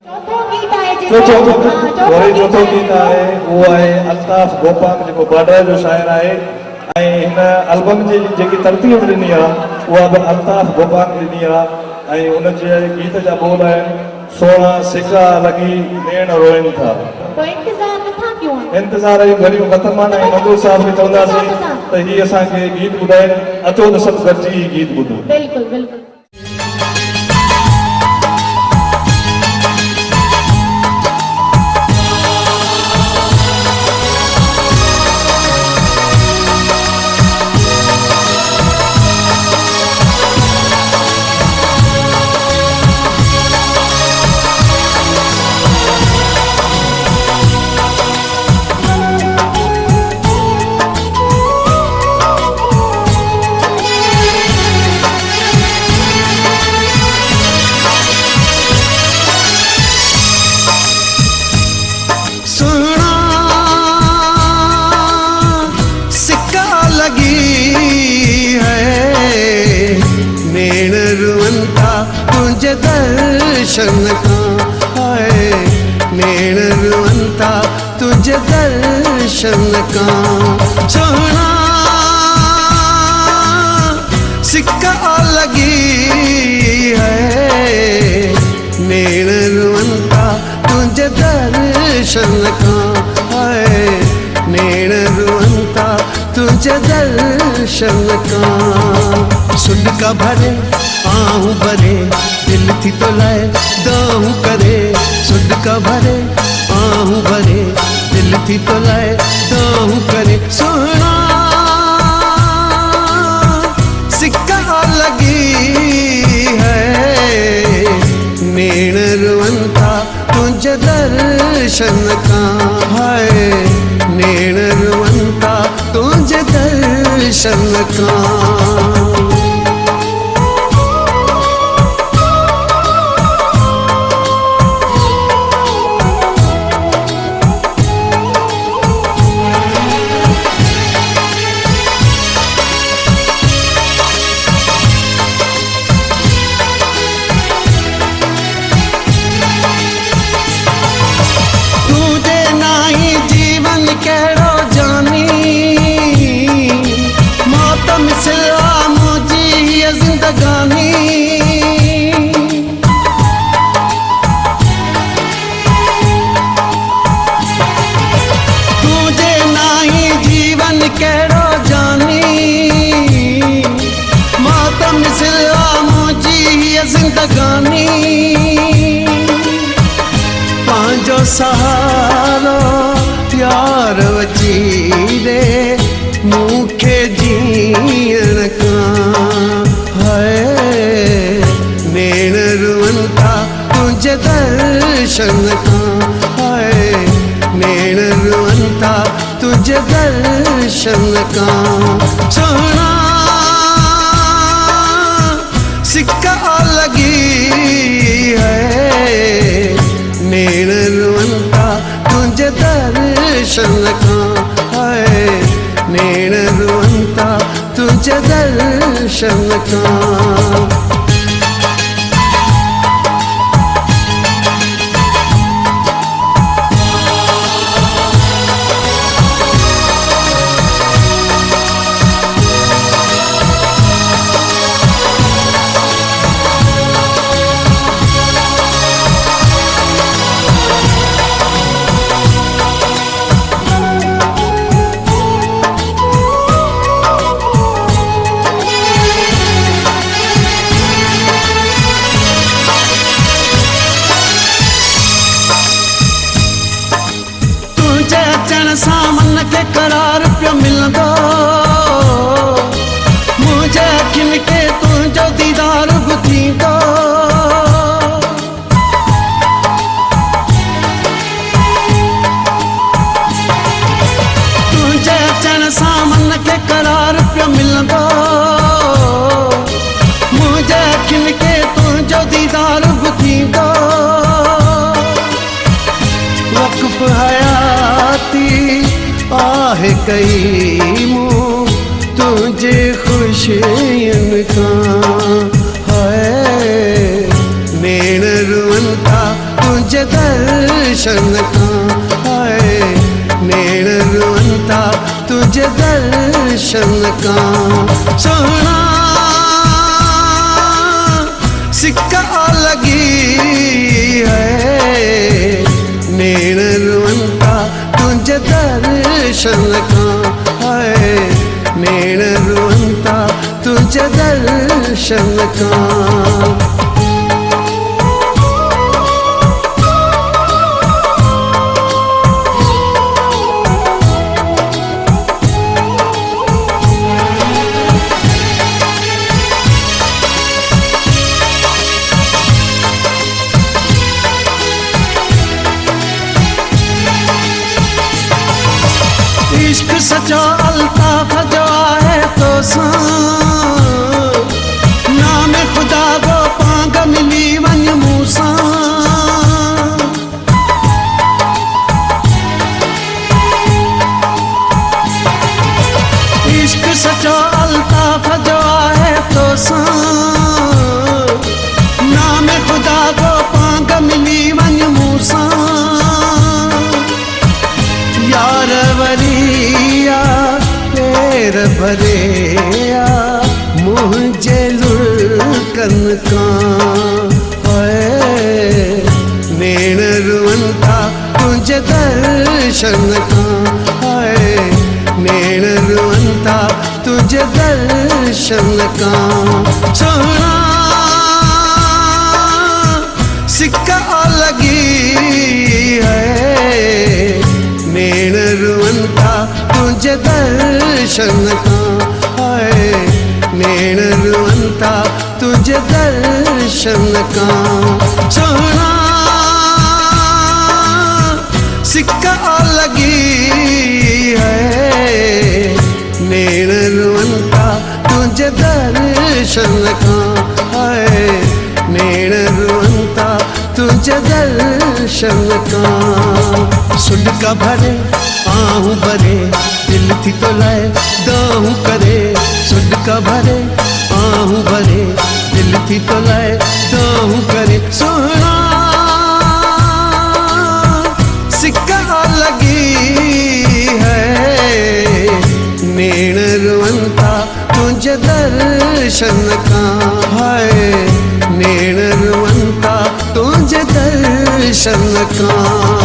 चौथो गीत आहे वो आहे अल्ताफ गोपांग जो बॉर्डर जो शायर आहे इन एल्बम जी जेकी तरतीब ॾिनी आहे उहा बि अल्ताफ गोपांग ॾिनी आहे उन जे गीत जा बोल आहिनि सोना सिका लगी नेण रोइन था इंतज़ार जी घड़ियूं ख़त्म आहिनि मंजूर साहब खे चवंदासीं त हीअ असांखे गीत ॿुधाइनि अचो त सभु गॾिजी गीत ॿुधो। बिल्कुलु बिल्कुलु। दर्शन का हाय नेण रुअंता तुझे दर्शन का सोना सिक्का लगी है नेण रुअंता तुझे दर्शन का हाय नेण रुअंता तुझे दर्शन का सुन का भरे आहू भरे दिल थी तो लाए दाहू करे सुड का भरे आहू भरे दिल थी तो लाए दाहू करे सोना सिक्का लगी है नेण रुअंता तुझे दर्शन का हाय नेण रुअंता तुझे दर्शन का। पांचो सहारो प्यार वची रे मूंखे जीअण का है नेण रुअंता तुझे दर्शन का है नेण रुअंता तुझे दर्शन का सोना सिक्का लगी है नेण रुअंता तुझे दर्शन का है नेण रुअंता तुझे दर्शन का। सामन के करार पियो मिलंदो मुझे अखिन के तुझो दीदार बुधींदो तुझे अचण सामन के करार पियो मिलंदो मुझे अखिन के तुझो दीदार बुधींदो वक़्फ़ हयाती आहे कई मूं तुझे खुशियन का है नेण रुअंता तुझे दर्शन का हाय नैण रुअंता तुझे दर्शन का सोना सिक्का लगी है नैण रुअंता तुझे दर्शन का हाय नैण रुअंता तुझे दर्शन का इश्क सचा अल्ताफ जो है तो नाम खुदा गो पांग मिली वन मूसा इश्क सचा अल्ताफ जो है तो नाम खुदा गो पांग मिली वन मूसा यार वलिया पैर भरिया मुझे लुकन का नैण रुअंता तुझे दर्शन का नैण रुअंता तुझे दर्शन का सोना सिक्का लगी है नैण रुअंता तुझे दर्शन का हाय नैण रुअंता तुझे दर्शन का सोना सिक्का लगी है नैण रुअंता तुझे दर्शन का हाय नैण रुअंता तुझे दर्शन का सुन का भरे आहू भरे दिल थी तो लाए दाहू करे सुन का भरे आहू भरे दिल थी तो लाए दाहू करे सोना सिक्का लगी है नैण रुअंता तुझे दर्शन का हाय नैण रुअंता तुझे दर्शन का